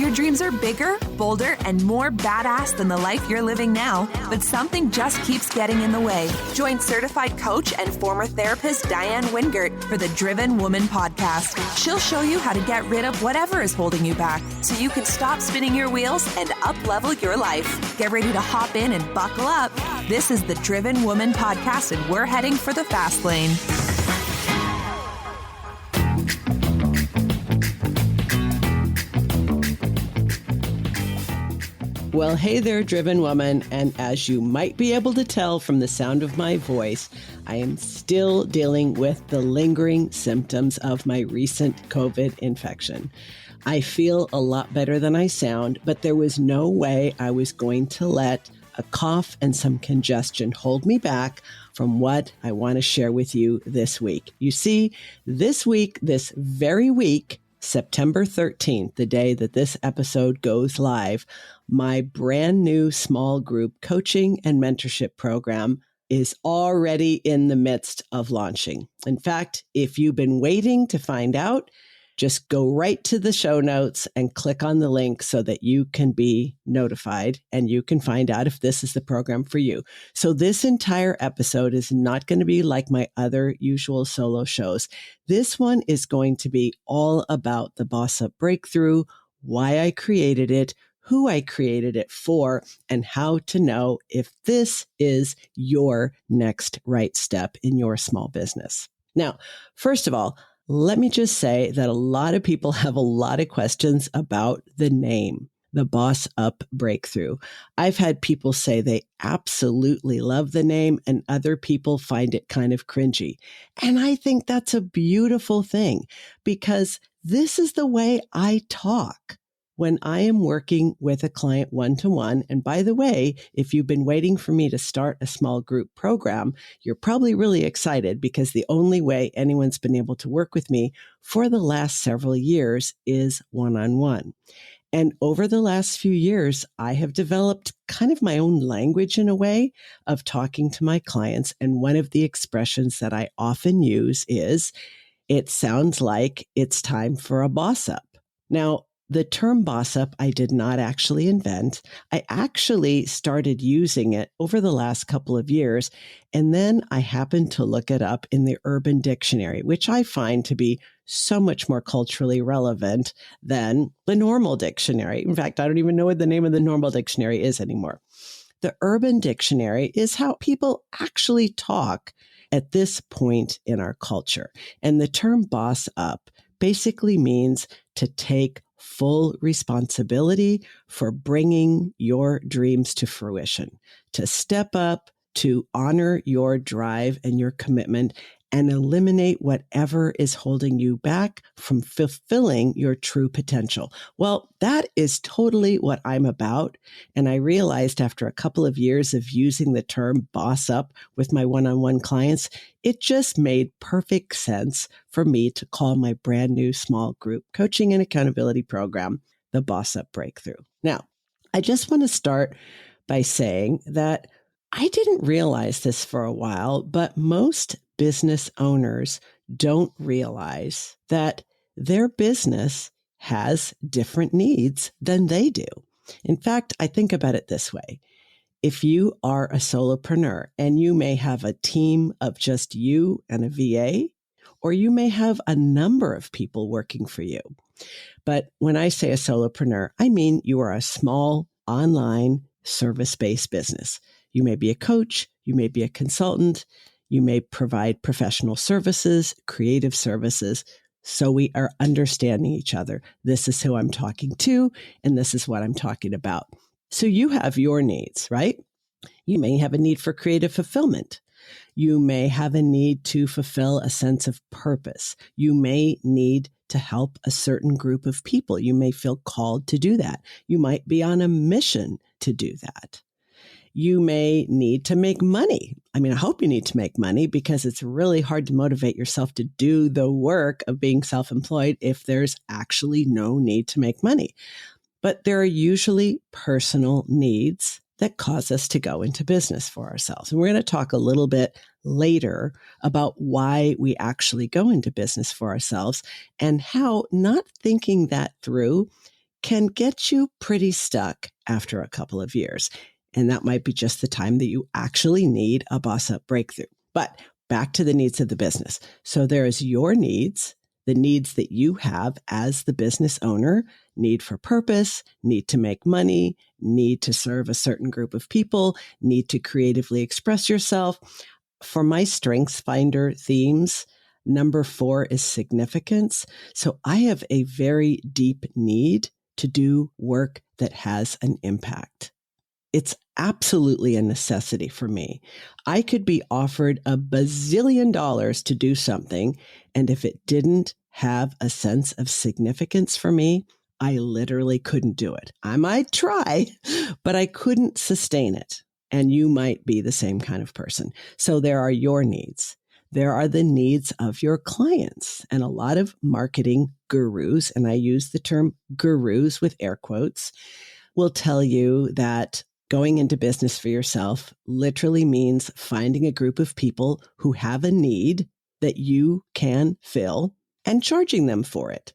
Your dreams are bigger, bolder, and more badass than the life you're living now, but something just keeps getting in the way. Join certified coach and former therapist Diane Wingert for the Driven Woman podcast. She'll show you how to get rid of whatever is holding you back so you can stop spinning your wheels and up-level your life. Get ready to hop in and buckle up. This is the Driven Woman podcast, and we're heading for the fast lane. Well, hey there, Driven Woman. And as you might be able to tell from the sound of my voice, I am still dealing with the lingering symptoms of my recent COVID infection. I feel a lot better than I sound, but there was no way I was going to let a cough and some congestion hold me back from what I want to share with you this week. You see, this very week, September 13th, the day that this episode goes live, my brand new small group coaching and mentorship program is already in the midst of launching. In fact, if you've been waiting to find out, just go right to the show notes and click on the link so that you can be notified and you can find out if this is the program for you. So this entire episode is not going to be like my other usual solo shows. This one is going to be all about the Boss Up Breakthrough, why I created it, who I created it for, and how to know if this is your next right step in your small business. Now, first of all, let me just say that a lot of people have a lot of questions about the name, the Boss Up Breakthrough. I've had people say they absolutely love the name and other people find it kind of cringy. And I think that's a beautiful thing because this is the way I talk when I am working with a client one-to-one. And by the way, if you've been waiting for me to start a small group program, you're probably really excited because the only way anyone's been able to work with me for the last several years is one-on-one. And over the last few years, I have developed kind of my own language in a way of talking to my clients. And one of the expressions that I often use is, it sounds like it's time for a boss up. Now, the term boss up, I did not actually invent. I actually started using it over the last couple of years. And then I happened to look it up in the Urban Dictionary, which I find to be so much more culturally relevant than the normal dictionary. In fact, I don't even know what the name of the normal dictionary is anymore. The Urban Dictionary is how people actually talk at this point in our culture. And the term boss up basically means to take full responsibility for bringing your dreams to fruition, to step up, to honor your drive and your commitment, and eliminate whatever is holding you back from fulfilling your true potential. Well, that is totally what I'm about. And I realized after a couple of years of using the term boss up with my one-on-one clients, it just made perfect sense for me to call my brand new small group coaching and accountability program the Boss Up Breakthrough. Now, I just want to start by saying that I didn't realize this for a while, but most business owners don't realize that their business has different needs than they do. In fact, I think about it this way. If you are a solopreneur and you may have a team of just you and a VA, or you may have a number of people working for you. But when I say a solopreneur, I mean you are a small online service-based business. You may be a coach, you may be a consultant, you may provide professional services, creative services. So we are understanding each other. This is who I'm talking to, and this is what I'm talking about. So you have your needs, right? You may have a need for creative fulfillment. You may have a need to fulfill a sense of purpose. You may need to help a certain group of people. You may feel called to do that. You might be on a mission to do that. You may need to make money. I mean, I hope you need to make money because it's really hard to motivate yourself to do the work of being self-employed if there's actually no need to make money. But there are usually personal needs that cause us to go into business for ourselves. And we're going to talk a little bit later about why we actually go into business for ourselves and how not thinking that through can get you pretty stuck after a couple of years. And that might be just the time that you actually need a boss up breakthrough. But back to the needs of the business. So there's your needs, the needs that you have as the business owner, need for purpose, need to make money, need to serve a certain group of people, need to creatively express yourself. For my Strengths Finder themes, number 4 is significance. So I have a very deep need to do work that has an impact. It's absolutely a necessity for me. I could be offered $1 bazillion to do something, and if it didn't have a sense of significance for me, I literally couldn't do it. I might try, but I couldn't sustain it. And you might be the same kind of person. So there are your needs. There are the needs of your clients. And a lot of marketing gurus, and I use the term gurus with air quotes, will tell you that going into business for yourself literally means finding a group of people who have a need that you can fill and charging them for it.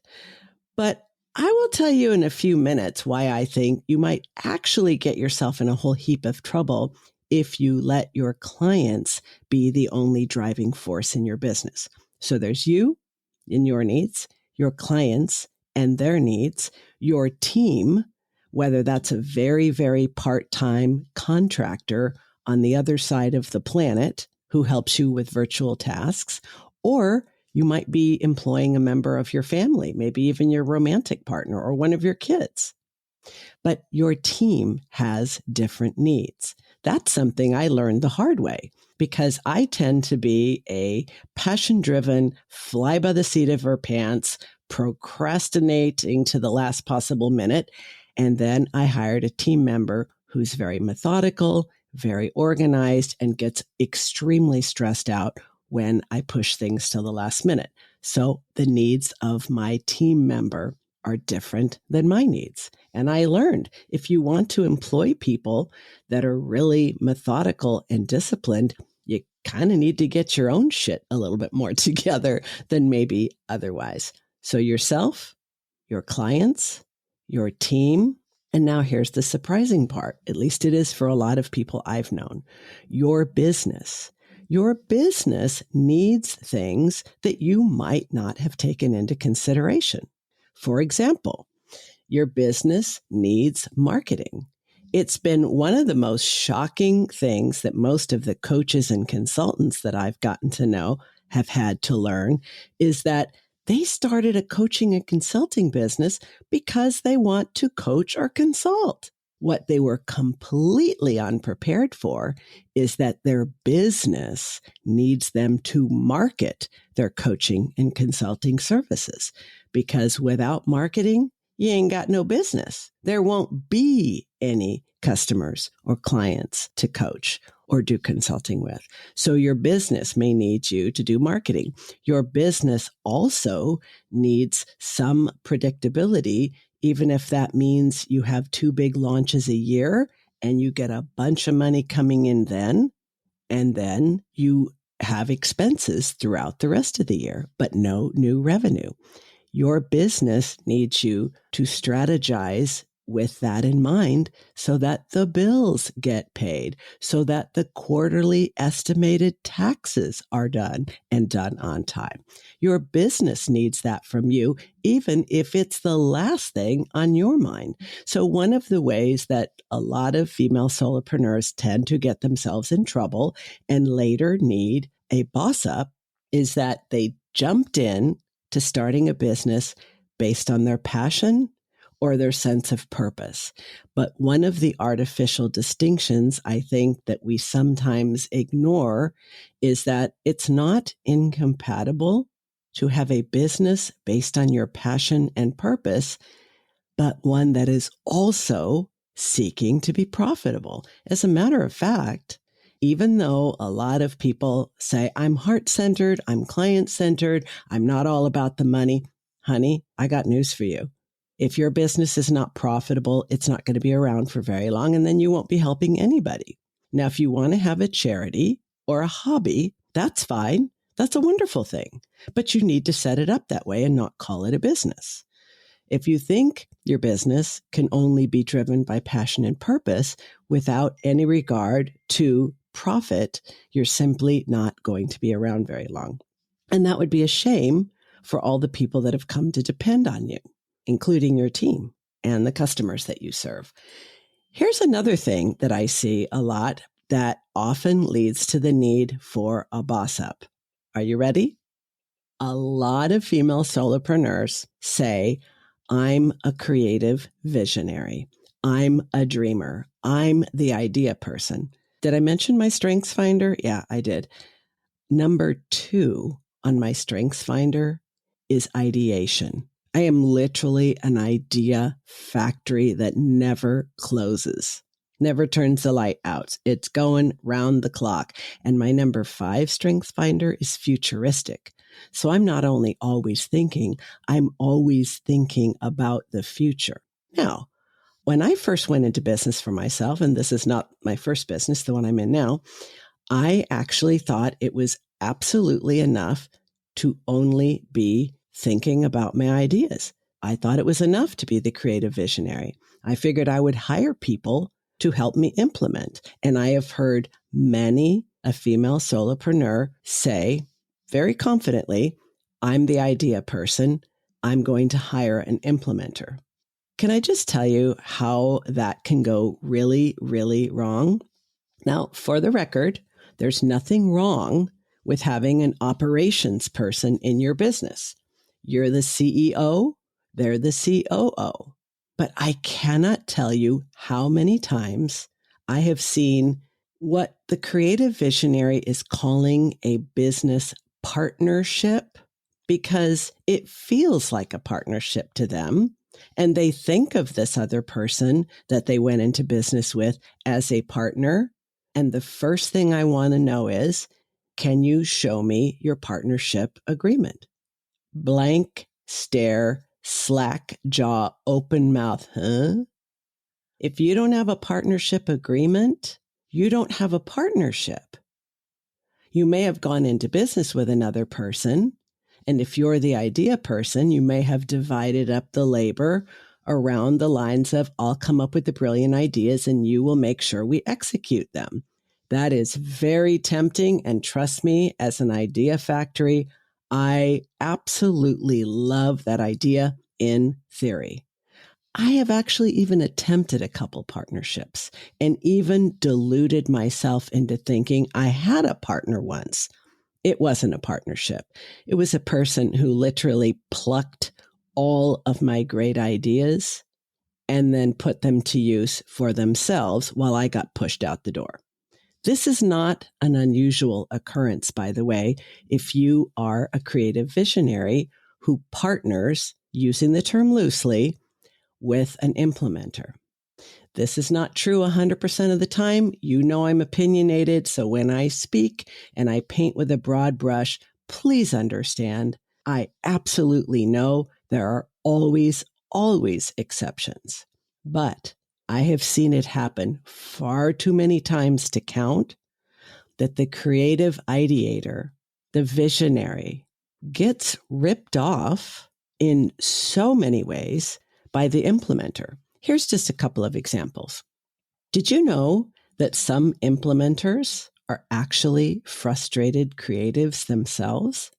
But I will tell you in a few minutes why I think you might actually get yourself in a whole heap of trouble if you let your clients be the only driving force in your business. So there's you and your needs, your clients and their needs, your team, whether that's a very, very part-time contractor on the other side of the planet who helps you with virtual tasks, or you might be employing a member of your family, maybe even your romantic partner or one of your kids. But your team has different needs. That's something I learned the hard way because I tend to be a passion-driven, fly by the seat of her pants, procrastinating to the last possible minute. And then I hired a team member who's very methodical, very organized, and gets extremely stressed out when I push things till the last minute. So the needs of my team member are different than my needs. And I learned if you want to employ people that are really methodical and disciplined, you kind of need to get your own shit a little bit more together than maybe otherwise. So yourself, your clients, your team, and now here's the surprising part, at least it is for a lot of people I've known, your business. Your business needs things that you might not have taken into consideration. For example, your business needs marketing. It's been one of the most shocking things that most of the coaches and consultants that I've gotten to know have had to learn is that they started a coaching and consulting business because they want to coach or consult. What they were completely unprepared for is that their business needs them to market their coaching and consulting services. Because without marketing, you ain't got no business. There won't be any customers or clients to coach or do consulting with. So your business may need you to do marketing. Your business also needs some predictability, even if that means you have 2 big launches a year and you get a bunch of money coming in then, and then you have expenses throughout the rest of the year, but no new revenue. Your business needs you to strategize with that in mind so that the bills get paid, so that the quarterly estimated taxes are done and done on time. Your business needs that from you, even if it's the last thing on your mind. So one of the ways that a lot of female solopreneurs tend to get themselves in trouble and later need a boss up is that they jumped in to starting a business based on their passion or their sense of purpose. But one of the artificial distinctions I think that we sometimes ignore is that it's not incompatible to have a business based on your passion and purpose, but one that is also seeking to be profitable. As a matter of fact, even though a lot of people say, I'm heart-centered, I'm client-centered, I'm not all about the money, honey, I got news for you. If your business is not profitable, it's not going to be around for very long, and then you won't be helping anybody. Now, if you want to have a charity or a hobby, that's fine. That's a wonderful thing. But you need to set it up that way and not call it a business. If you think your business can only be driven by passion and purpose without any regard to profit, you're simply not going to be around very long. And that would be a shame for all the people that have come to depend on you, including your team and the customers that you serve. Here's another thing that I see a lot that often leads to the need for a boss up. Are you ready? A lot of female solopreneurs say, I'm a creative visionary. I'm a dreamer. I'm the idea person. Did I mention my Strengths Finder? Yeah, I did. Number 2 on my Strengths Finder is ideation. I am literally an idea factory that never closes, never turns the light out. It's going round the clock. And my number 5 Strengths Finder is futuristic. So I'm not only always thinking, I'm always thinking about the future. Now, when I first went into business for myself, and this is not my first business, the one I'm in now, I actually thought it was absolutely enough to only be thinking about my ideas. I thought it was enough to be the creative visionary. I figured I would hire people to help me implement. And I have heard many a female solopreneur say very confidently, I'm the idea person. I'm going to hire an implementer. Can I just tell you how that can go really, really wrong? Now, for the record, there's nothing wrong with having an operations person in your business. You're the CEO, they're the COO. But I cannot tell you how many times I have seen what the creative visionary is calling a business partnership, because it feels like a partnership to them. And they think of this other person that they went into business with as a partner. And the first thing I want to know is, can you show me your partnership agreement? Blank stare, slack jaw, open mouth, huh? If you don't have a partnership agreement, you don't have a partnership. You may have gone into business with another person, and if you're the idea person, you may have divided up the labor around the lines of, I'll come up with the brilliant ideas and you will make sure we execute them. That is very tempting. And trust me, as an idea factory, I absolutely love that idea in theory. I have actually even attempted a couple partnerships and even deluded myself into thinking I had a partner once. It wasn't a partnership. It was a person who literally plucked all of my great ideas and then put them to use for themselves while I got pushed out the door. This is not an unusual occurrence, by the way, if you are a creative visionary who partners, using the term loosely, with an implementer. This is not true 100% of the time. You know I'm opinionated, so when I speak and I paint with a broad brush, please understand, I absolutely know there are always exceptions. But I have seen it happen far too many times to count that the creative ideator, the visionary, gets ripped off in so many ways by the implementer. Here's just a couple of examples. Did you know that some implementers are actually frustrated creatives themselves?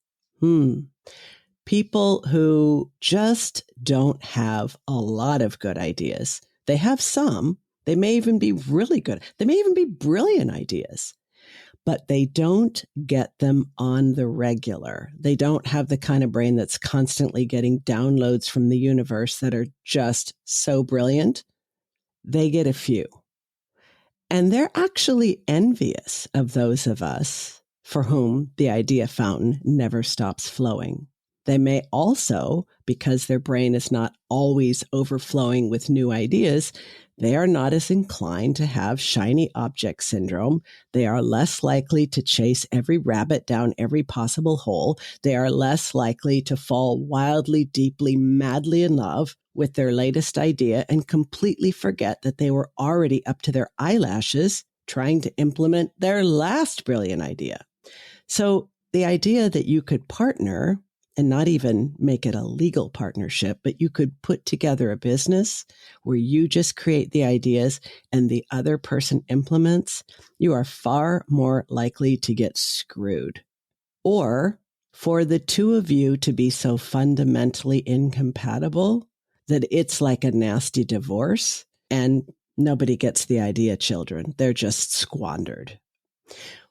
People who just don't have a lot of good ideas. They have some. They may even be really good. They may even be brilliant ideas, but they don't get them on the regular. They don't have the kind of brain that's constantly getting downloads from the universe that are just so brilliant. They get a few. And they're actually envious of those of us for whom the idea fountain never stops flowing. They may also, because their brain is not always overflowing with new ideas, they are not as inclined to have shiny object syndrome. They are less likely to chase every rabbit down every possible hole. They are less likely to fall wildly, deeply, madly in love with their latest idea and completely forget that they were already up to their eyelashes trying to implement their last brilliant idea. So the idea that you could partner and not even make it a legal partnership, but you could put together a business where you just create the ideas and the other person implements, you are far more likely to get screwed. Or for the two of you to be so fundamentally incompatible that it's like a nasty divorce and nobody gets the idea, children. They're just squandered.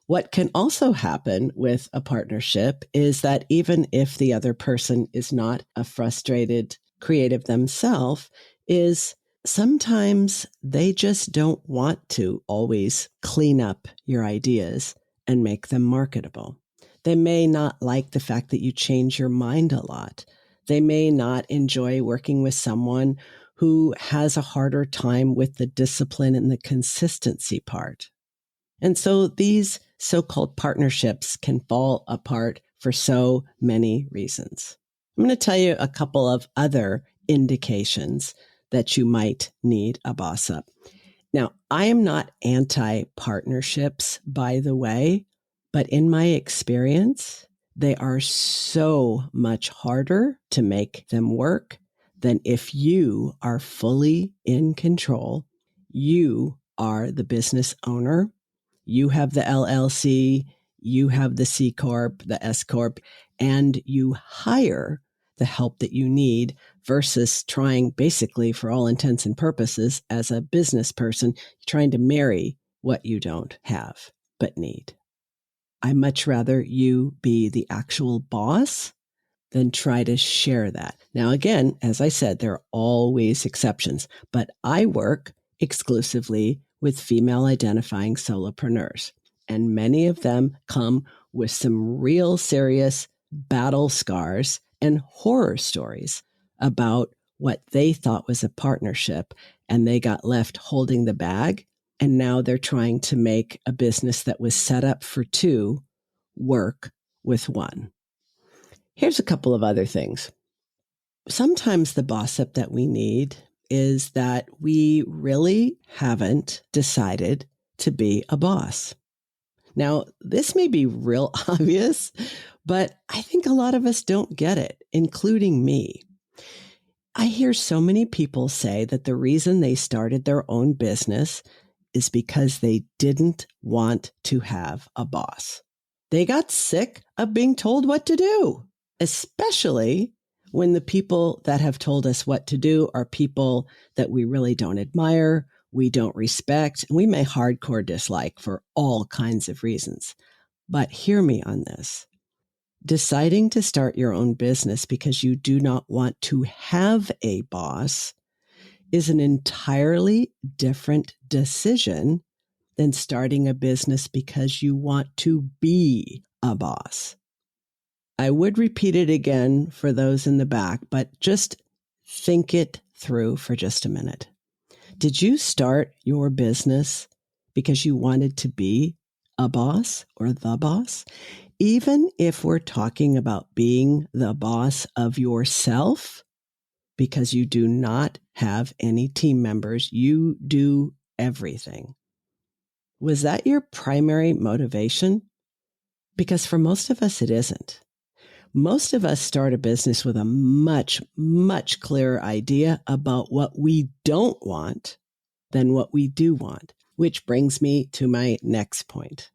What can also happen with a partnership is that even if the other person is not a frustrated creative themselves, is sometimes they just don't want to always clean up your ideas and make them marketable. They may not like the fact that you change your mind a lot. They may not enjoy working with someone who has a harder time with the discipline and the consistency part. And so these so-called partnerships can fall apart for so many reasons. I'm going to tell you a couple of other indications that you might need a boss up. Now, I am not anti-partnerships, by the way, but in my experience, they are so much harder to make them work than if you are fully in control. You are the business owner. You have the LLC, you have the C Corp, the S Corp, and you hire the help that you need versus trying basically for all intents and purposes as a business person, trying to marry what you don't have but need. I much rather you be the actual boss than try to share that. Now, again, as I said, there are always exceptions, but I work exclusively with female identifying solopreneurs, and many of them come with some real serious battle scars and horror stories about what they thought was a partnership, and they got left holding the bag, and now they're trying to make a business that was set up for two work with one. Here's a couple of other things. Sometimes the boss up that we need is that we really haven't decided to be a boss. Now, this may be real obvious, but I think a lot of us don't get it, including me. I hear so many people say that the reason they started their own business is because they didn't want to have a boss. They got sick of being told what to do, especially when the people that have told us what to do are people that we really don't admire, we don't respect, and we may hardcore dislike for all kinds of reasons. But hear me on this. Deciding to start your own business because you do not want to have a boss is an entirely different decision than starting a business because you want to be a boss. I would repeat it again for those in the back, but just think it through for just a minute. Did you start your business because you wanted to be a boss or the boss? Even if we're talking about being the boss of yourself, because you do not have any team members, you do everything. Was that your primary motivation? Because for most of us, it isn't. Most of us start a business with a much, much clearer idea about what we don't want than what we do want, which brings me to my next point.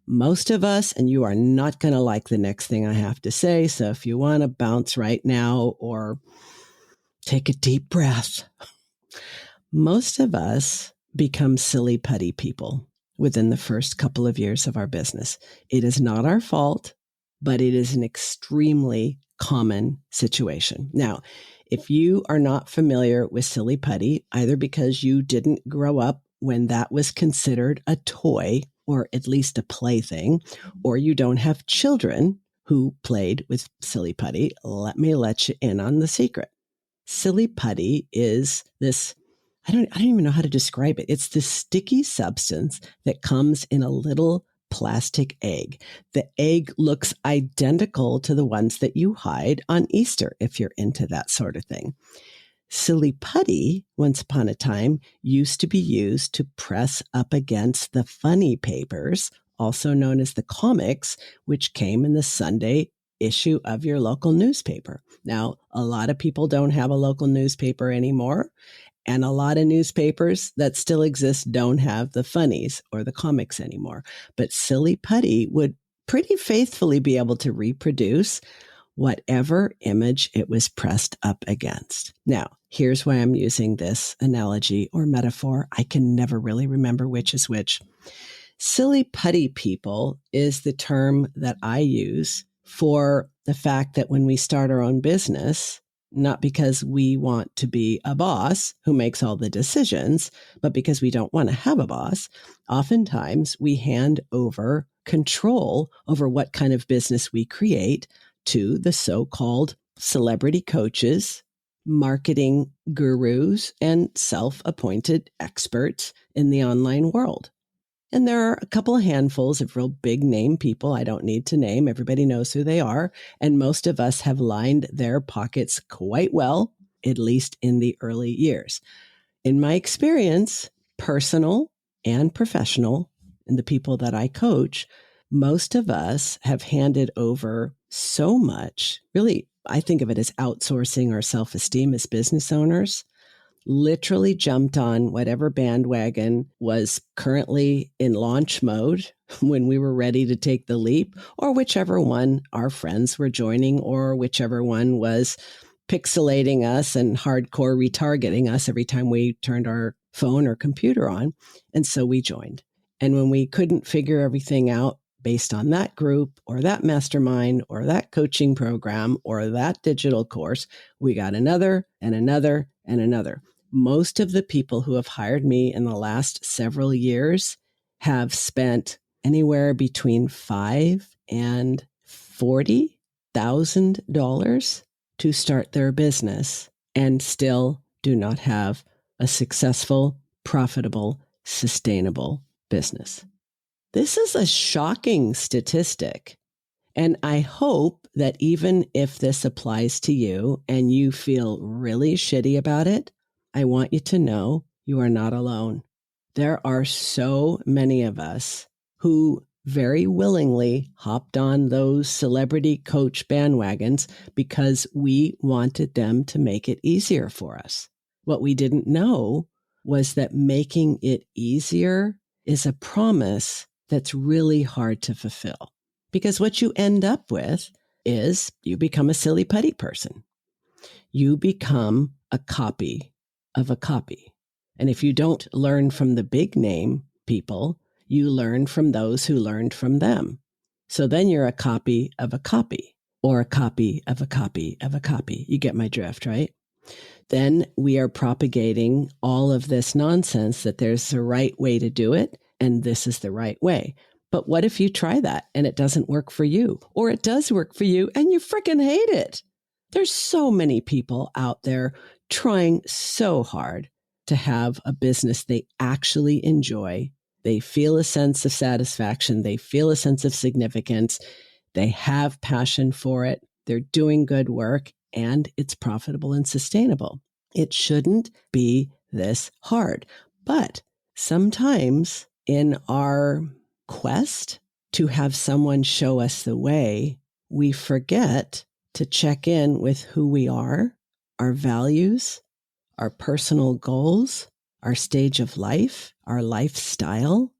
Most of us, and you are not going to like the next thing I have to say, so if you want to bounce right now or take a deep breath, most of us become silly putty people within the first couple of years of our business. It is not our fault, but it is an extremely common situation. Now, if you are not familiar with silly putty, either because you didn't grow up when that was considered a toy or at least a plaything, or you don't have children who played with silly putty, let me let you in on the secret. Silly putty is this, I don't even know how to describe it. It's this sticky substance that comes in a little plastic egg. The egg looks identical to the ones that you hide on Easter, if you're into that sort of thing. Silly putty, once upon a time, used to be used to press up against the funny papers, also known as the comics, which came in the Sunday issue of your local newspaper. Now, a lot of people don't have a local newspaper anymore, and a lot of newspapers that still exist don't have the funnies or the comics anymore. But Silly Putty would pretty faithfully be able to reproduce whatever image it was pressed up against. Now, here's why I'm using this analogy or metaphor. I can never really remember which is which. Silly putty people is the term that I use for the fact that when we start our own business, not because we want to be a boss who makes all the decisions, but because we don't want to have a boss, oftentimes we hand over control over what kind of business we create to the so-called celebrity coaches, marketing gurus, and self-appointed experts in the online world. And there are a couple of handfuls of real big name people I don't need to name. Everybody knows who they are. And most of us have lined their pockets quite well, at least in the early years. In my experience, personal and professional, and the people that I coach, most of us have handed over so much. Really, I think of it as outsourcing our self-esteem as business owners. Literally jumped on whatever bandwagon was currently in launch mode when we were ready to take the leap, or whichever one our friends were joining, or whichever one was pixelating us and hardcore retargeting us every time we turned our phone or computer on. And so we joined. And when we couldn't figure everything out based on that group or that mastermind or that coaching program or that digital course, we got another and another and another. Most of the people who have hired me in the last several years have spent anywhere between $5,000 and $40,000 to start their business and still do not have a successful, profitable, sustainable business. This is a shocking statistic. And I hope that even if this applies to you and you feel really shitty about it, I want you to know you are not alone. There are so many of us who very willingly hopped on those celebrity coach bandwagons because we wanted them to make it easier for us. What we didn't know was that making it easier is a promise that's really hard to fulfill. Because what you end up with is you become a silly putty person. You become a copy of a copy. And if you don't learn from the big name people, you learn from those who learned from them. So then you're a copy of a copy, or a copy of a copy of a copy. You get my drift, right? Then we are propagating all of this nonsense that there's a right way to do it, and this is the right way. But what if you try that and it doesn't work for you? Or it does work for you and you freaking hate it? There's so many people out there trying so hard to have a business they actually enjoy. They feel a sense of satisfaction. They feel a sense of significance. They have passion for it. They're doing good work, and it's profitable and sustainable. It shouldn't be this hard. But sometimes in our quest to have someone show us the way, we forget to check in with who we are, our values, our personal goals, our stage of life, our lifestyle,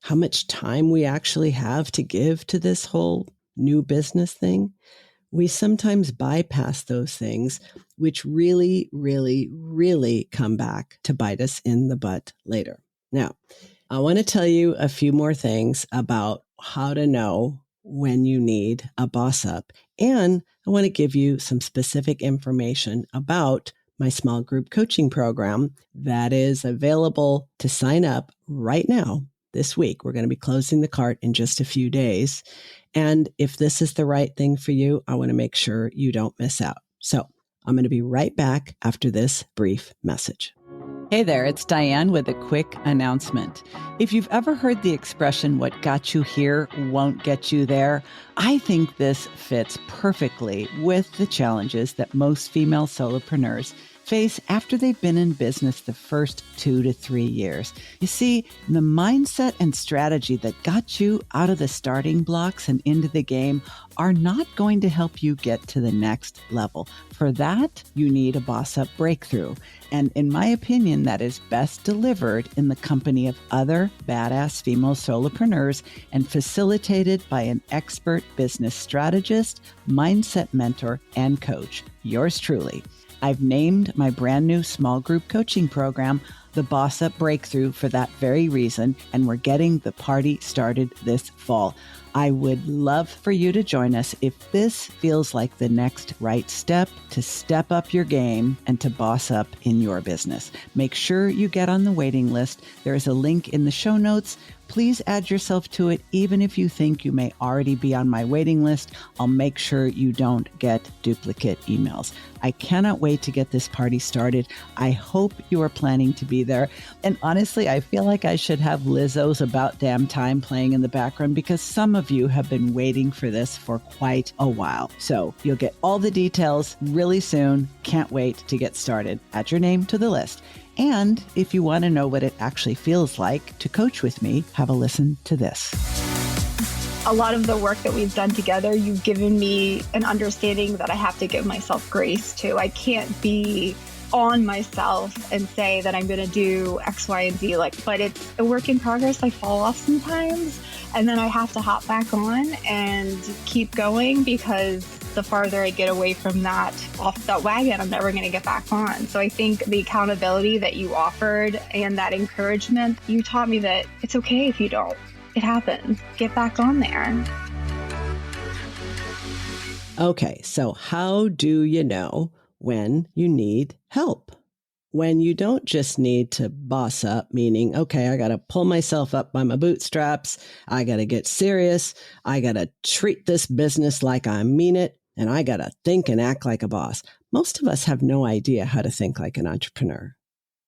how much time we actually have to give to this whole new business thing. We sometimes bypass those things, which really, really, really come back to bite us in the butt later. Now, I want to tell you a few more things about how to know when you need a boss up. And I want to give you some specific information about my small group coaching program that is available to sign up right now this week. We're going to be closing the cart in just a few days. And if this is the right thing for you, I want to make sure you don't miss out. So I'm going to be right back after this brief message. Hey there, it's Diane with a quick announcement. If you've ever heard the expression, what got you here won't get you there, I think this fits perfectly with the challenges that most female solopreneurs face after they've been in business the first 2 to 3 years. You see, the mindset and strategy that got you out of the starting blocks and into the game are not going to help you get to the next level. For that, you need a boss up breakthrough. And in my opinion, that is best delivered in the company of other badass female solopreneurs and facilitated by an expert business strategist, mindset mentor, and coach. Yours truly. I've named my brand new small group coaching program the Boss Up Breakthrough for that very reason, and we're getting the party started this fall. I would love for you to join us if this feels like the next right step to step up your game and to boss up in your business. Make sure you get on the waiting list. There is a link in the show notes. Please add yourself to it, even if you think you may already be on my waiting list. I'll make sure you don't get duplicate emails. I cannot wait to get this party started. I hope you are planning to be there. And honestly, I feel like I should have Lizzo's About Damn Time playing in the background because some of you have been waiting for this for quite a while. So you'll get all the details really soon. Can't wait to get started. Add your name to the list. And if you want to know what it actually feels like to coach with me, have a listen to this. A lot of the work that we've done together, you've given me an understanding that I have to give myself grace to. I can't be on myself and say that I'm going to do X, Y, and Z. But it's a work in progress. I fall off sometimes, and then I have to hop back on and keep going because the farther I get away from that, off that wagon, I'm never going to get back on. So I think the accountability that you offered and that encouragement, you taught me that it's okay if you don't. It happens. Get back on there. Okay, so how do you know when you need help? When you don't just need to boss up, meaning, okay, I got to pull myself up by my bootstraps. I got to get serious. I got to treat this business like I mean it. And I got to think and act like a boss. Most of us have no idea how to think like an entrepreneur.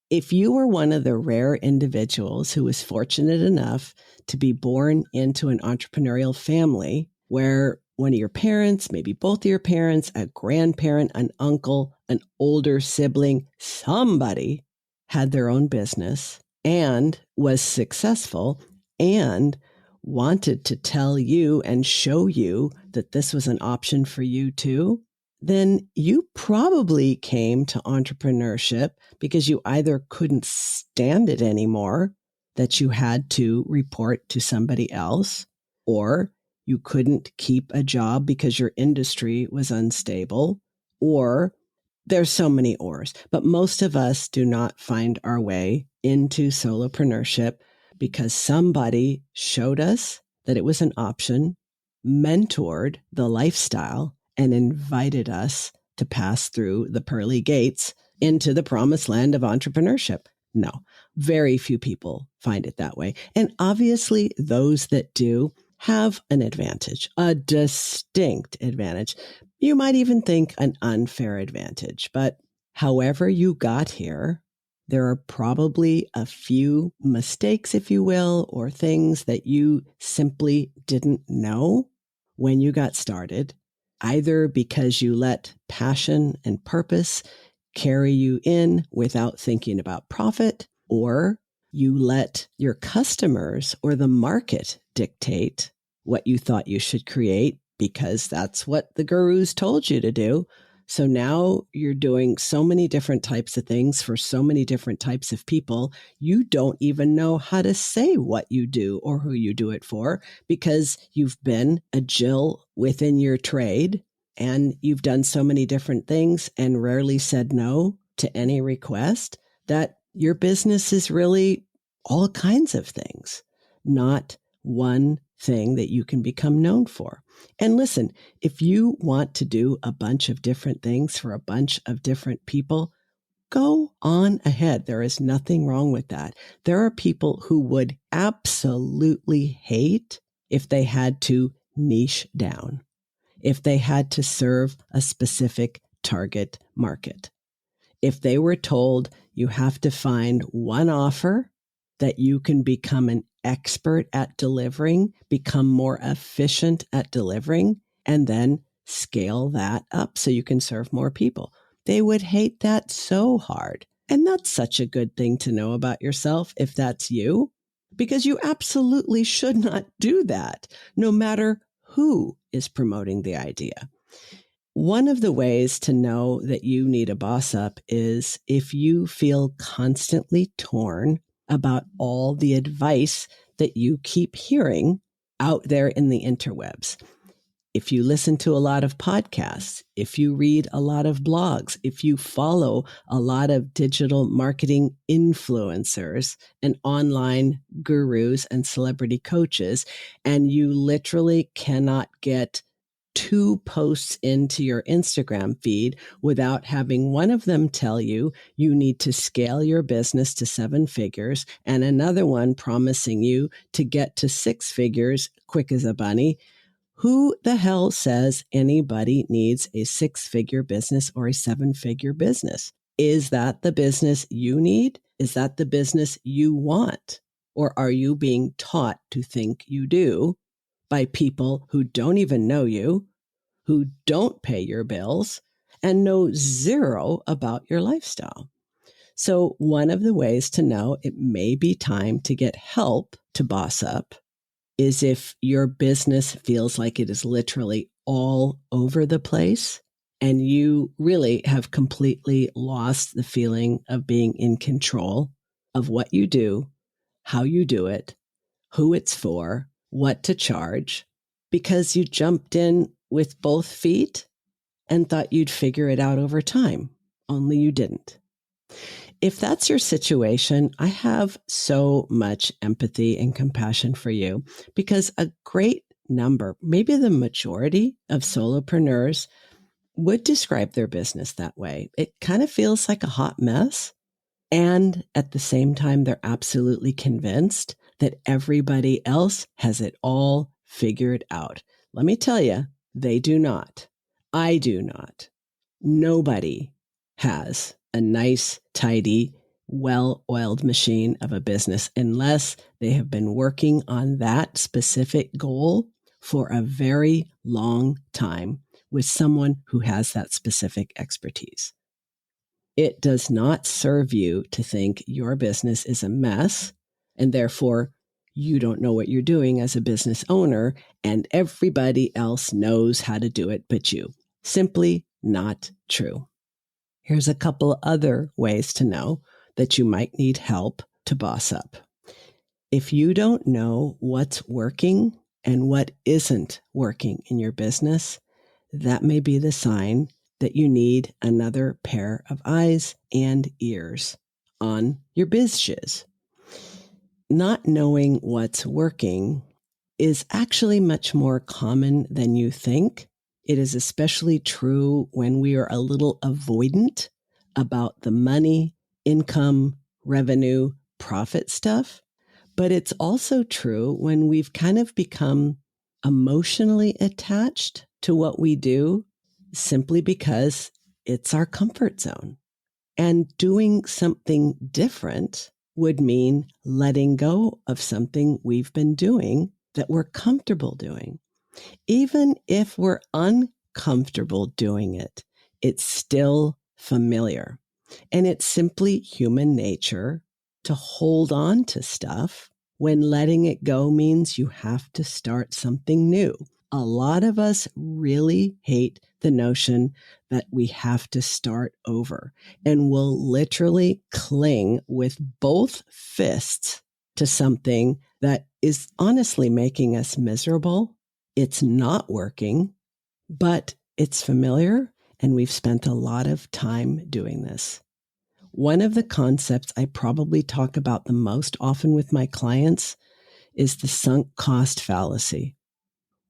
If you were one of the rare individuals who was fortunate enough to be born into an entrepreneurial family where one of your parents, maybe both of your parents, a grandparent, an uncle, an older sibling, somebody had their own business and was successful and wanted to tell you and show you that this was an option for you too, then you probably came to entrepreneurship because you either couldn't stand it anymore, that you had to report to somebody else, or you couldn't keep a job because your industry was unstable, or there's so many ors. But most of us do not find our way into solopreneurship because somebody showed us that it was an option, mentored the lifestyle, and invited us to pass through the pearly gates into the promised land of entrepreneurship. No, very few people find it that way. And obviously, those that do have an advantage, a distinct advantage. You might even think an unfair advantage. But however you got here, there are probably a few mistakes, if you will, or things that you simply didn't know when you got started, either because you let passion and purpose carry you in without thinking about profit, or you let your customers or the market dictate what you thought you should create because that's what the gurus told you to do. So now you're doing so many different types of things for so many different types of people, you don't even know how to say what you do or who you do it for because you've been a Jill within your trade and you've done so many different things and rarely said no to any request that your business is really all kinds of things, not one thing that you can become known for. And listen, if you want to do a bunch of different things for a bunch of different people, go on ahead. There is nothing wrong with that. There are people who would absolutely hate if they had to niche down, if they had to serve a specific target market. If they were told you have to find one offer that you can become an expert at delivering, become more efficient at delivering, and then scale that up so you can serve more people. They would hate that so hard. And that's such a good thing to know about yourself if that's you, because you absolutely should not do that, no matter who is promoting the idea. One of the ways to know that you need a boss up is if you feel constantly torn about all the advice that you keep hearing out there in the interwebs. If you listen to a lot of podcasts, if you read a lot of blogs, if you follow a lot of digital marketing influencers and online gurus and celebrity coaches, and you literally cannot get 2 posts into your Instagram feed without having one of them tell you you need to scale your business to 7 figures and another one promising you to get to 6 figures quick as a bunny. Who the hell says anybody needs a 6-figure business or a 7-figure business? Is that the business you need? Is that the business you want? Or are you being taught to think you do by people who don't even know you, who don't pay your bills, and know zero about your lifestyle? So one of the ways to know it may be time to get help to boss up is if your business feels like it is literally all over the place and you really have completely lost the feeling of being in control of what you do, how you do it, who it's for, what to charge, because you jumped in with both feet and thought you'd figure it out over time, only you didn't. If that's your situation, I have so much empathy and compassion for you, because a great number, maybe the majority of solopreneurs would describe their business that way. It kind of feels like a hot mess. And at the same time, they're absolutely convinced that everybody else has it all figured out. Let me tell you, they do not. I do not. Nobody has a nice, tidy, well-oiled machine of a business unless they have been working on that specific goal for a very long time with someone who has that specific expertise. It does not serve you to think your business is a mess and therefore you don't know what you're doing as a business owner and everybody else knows how to do it but you. Simply not true. Here's a couple other ways to know that you might need help to boss up. If you don't know what's working and what isn't working in your business, that may be the sign that you need another pair of eyes and ears on your biz shiz. Not knowing what's working is actually much more common than you think. It is especially true when we are a little avoidant about the money, income, revenue, profit stuff. But it's also true when we've kind of become emotionally attached to what we do simply because it's our comfort zone. And doing something different would mean letting go of something we've been doing that we're comfortable doing. Even if we're uncomfortable doing it, it's still familiar. And it's simply human nature to hold on to stuff when letting it go means you have to start something new. A lot of us really hate the notion that we have to start over and will literally cling with both fists to something that is honestly making us miserable. It's not working, but it's familiar and we've spent a lot of time doing this. One of the concepts I probably talk about the most often with my clients is the sunk cost fallacy,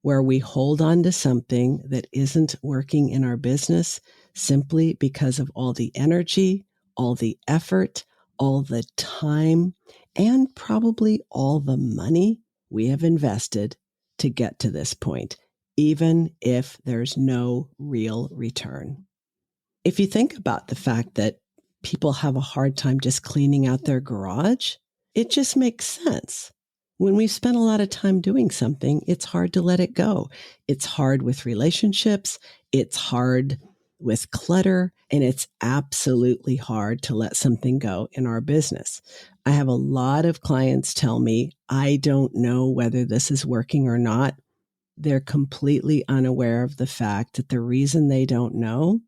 where we hold on to something that isn't working in our business simply because of all the energy, all the effort, all the time, and probably all the money we have invested to get to this point, even if there's no real return. If you think about the fact that people have a hard time just cleaning out their garage, it just makes sense. When we've spent a lot of time doing something, it's hard to let it go. It's hard with relationships. It's hard with clutter. And it's absolutely hard to let something go in our business. I have a lot of clients tell me, I don't know whether this is working or not. They're completely unaware of the fact that the reason they don't know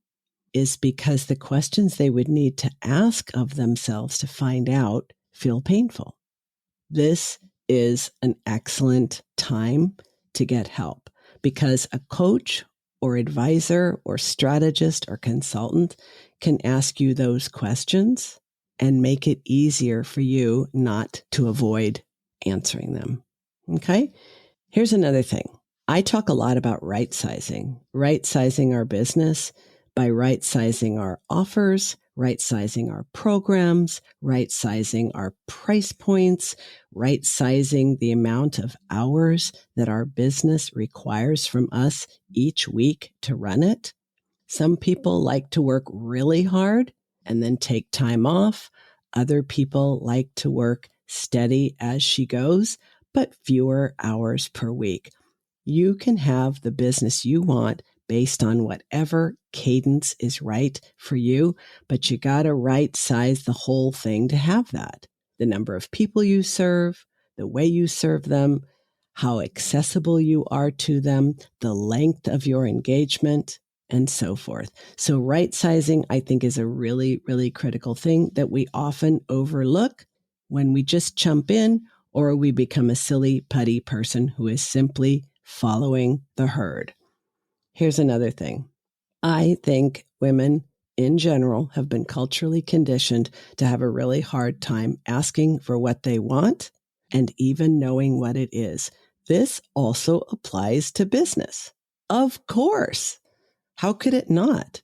is because the questions they would need to ask of themselves to find out feel painful. This is an excellent time to get help because a coach or advisor or strategist or consultant can ask you those questions and make it easier for you not to avoid answering them. Okay? Here's another thing. I talk a lot about right sizing our business by right sizing our offers, right sizing our programs, right sizing our price points, right sizing the amount of hours that our business requires from us each week to run it. Some people like to work really hard and then take time off. Other people like to work steady as she goes, but fewer hours per week. You can have the business you want based on whatever cadence is right for you, but you got to right size the whole thing to have that. The number of people you serve, the way you serve them, how accessible you are to them, the length of your engagement, and so forth. So right sizing, I think, is a really, really critical thing that we often overlook when we just jump in or we become a silly putty person who is simply following the herd. Here's another thing. I think women in general have been culturally conditioned to have a really hard time asking for what they want and even knowing what it is. This also applies to business. Of course. How could it not?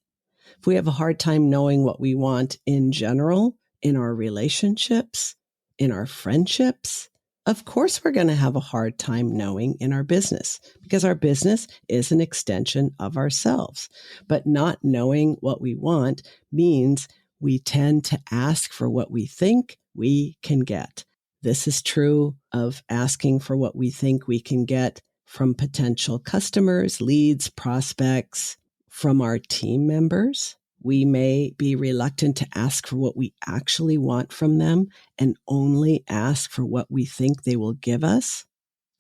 If we have a hard time knowing what we want in general, in our relationships, in our friendships, of course we're going to have a hard time knowing in our business because our business is an extension of ourselves. But not knowing what we want means we tend to ask for what we think we can get. This is true of asking for what we think we can get from potential customers, leads, prospects, from our team members. We may be reluctant to ask for what we actually want from them and only ask for what we think they will give us.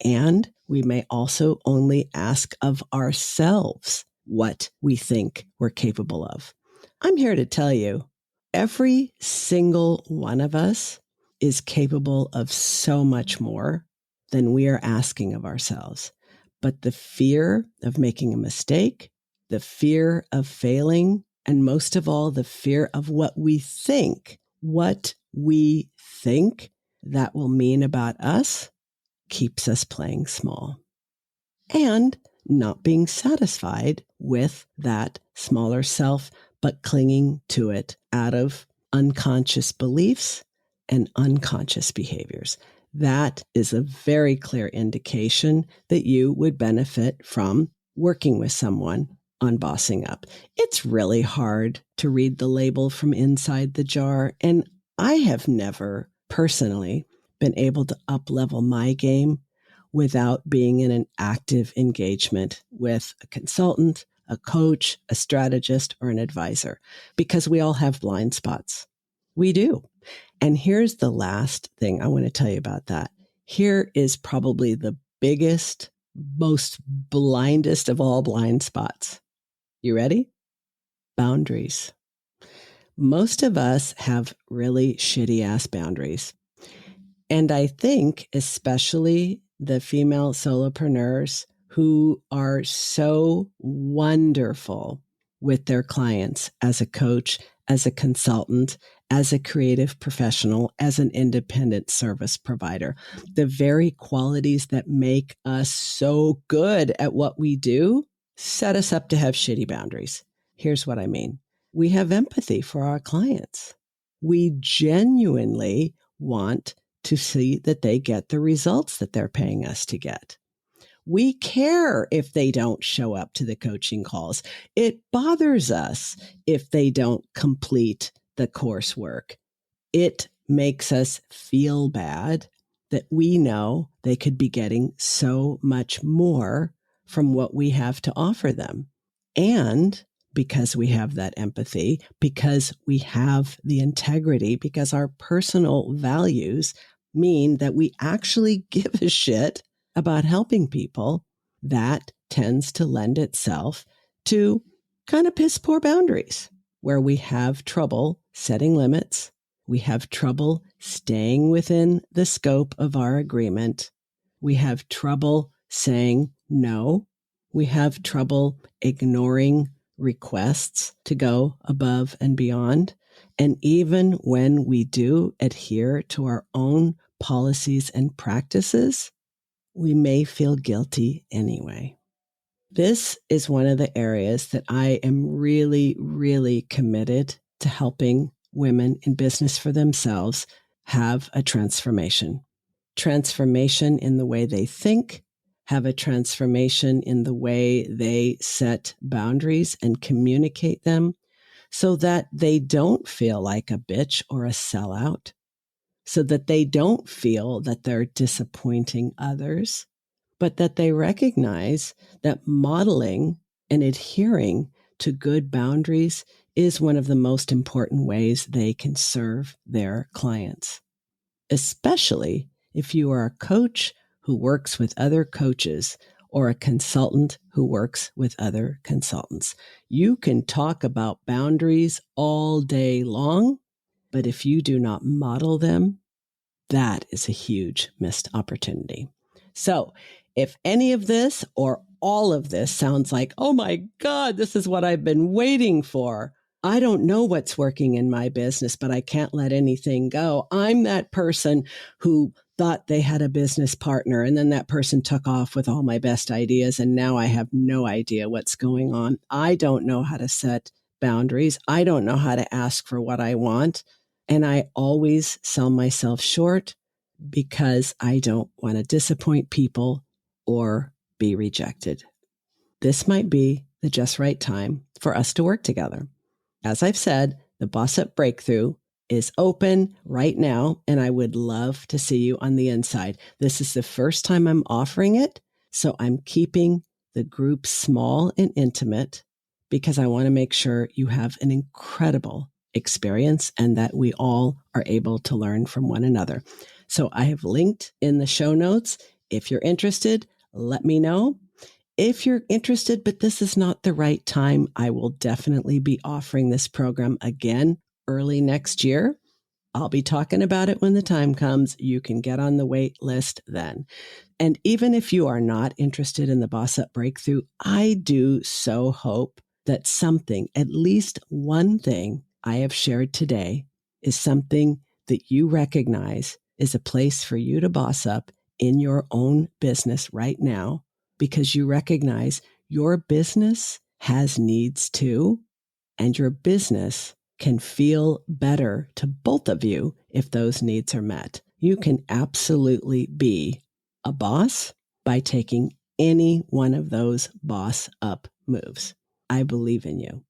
And we may also only ask of ourselves what we think we're capable of. I'm here to tell you, every single one of us is capable of so much more than we are asking of ourselves. But the fear of making a mistake, the fear of failing, and most of all, the fear of what we think that will mean about us keeps us playing small and not being satisfied with that smaller self, but clinging to it out of unconscious beliefs and unconscious behaviors. That is a very clear indication that you would benefit from working with someone on bossing up. It's really hard to read the label from inside the jar, and I have never personally been able to up-level my game without being in an active engagement with a consultant, a coach, a strategist, or an advisor, because we all have blind spots. We do. And here's the last thing I want to tell you about that. Here is probably the biggest, most blindest of all blind spots. You ready? Boundaries. Most of us have really shitty ass boundaries. And I think especially the female solopreneurs who are so wonderful with their clients as a coach, as a consultant, as a creative professional, as an independent service provider. The very qualities that make us so good at what we do set us up to have shitty boundaries. Here's what I mean. We have empathy for our clients. We genuinely want to see that they get the results that they're paying us to get. We care if they don't show up to the coaching calls. It bothers us if they don't complete the coursework. It makes us feel bad that we know they could be getting so much more from what we have to offer them. And because we have that empathy, because we have the integrity, because our personal values mean that we actually give a shit about helping people, that tends to lend itself to kind of piss poor boundaries where we have trouble setting limits. We have trouble staying within the scope of our agreement. We have trouble saying no. We have trouble ignoring requests to go above and beyond. And even when we do adhere to our own policies and practices, we may feel guilty anyway. This is one of the areas that I am really, really committed to helping women in business for themselves have a transformation. Transformation in the way they think, have a transformation in the way they set boundaries and communicate them so that they don't feel like a bitch or a sellout, so that they don't feel that they're disappointing others, but that they recognize that modeling and adhering to good boundaries is one of the most important ways they can serve their clients, especially if you are a coach who works with other coaches or a consultant who works with other consultants. You can talk about boundaries all day long, but if you do not model them, that is a huge missed opportunity. So if any of this or all of this sounds like, oh my God, this is what I've been waiting for. I don't know what's working in my business, but I can't let anything go. I'm that person who thought they had a business partner, and then that person took off with all my best ideas, and now I have no idea what's going on. I don't know how to set boundaries. I don't know how to ask for what I want. And I always sell myself short because I don't want to disappoint people or be rejected. This might be the just right time for us to work together. As I've said, the Boss Up Breakthrough is open right now, and I would love to see you on the inside. This is the first time I'm offering it, so I'm keeping the group small and intimate because I want to make sure you have an incredible experience and that we all are able to learn from one another. So I have linked in the show notes. If you're interested, let me know. If you're interested, but this is not the right time, I will definitely be offering this program again early next year. I'll be talking about it when the time comes. You can get on the wait list then. And even if you are not interested in the Boss Up Breakthrough, I do so hope that something, at least one thing I have shared today, is something that you recognize is a place for you to boss up in your own business right now, because you recognize your business has needs too, and your business can feel better to both of you if those needs are met. You can absolutely be a boss by taking any one of those boss up moves. I believe in you.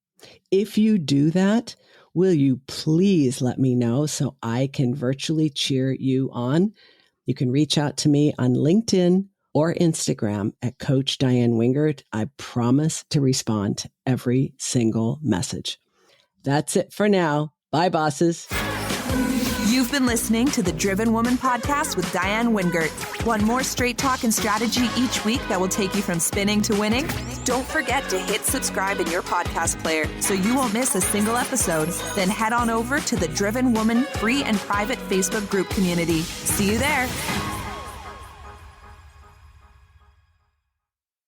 If you do that, will you please let me know so I can virtually cheer you on? You can reach out to me on LinkedIn or Instagram at Coach Diane Wingert. I promise to respond to every single message. That's it for now. Bye, bosses. You've been listening to the Driven Woman Podcast with Diane Wingert. Want more straight talk and strategy each week that will take you from spinning to winning? Don't forget to hit subscribe in your podcast player so you won't miss a single episode. Then head on over to the Driven Woman free and private Facebook group community. See you there.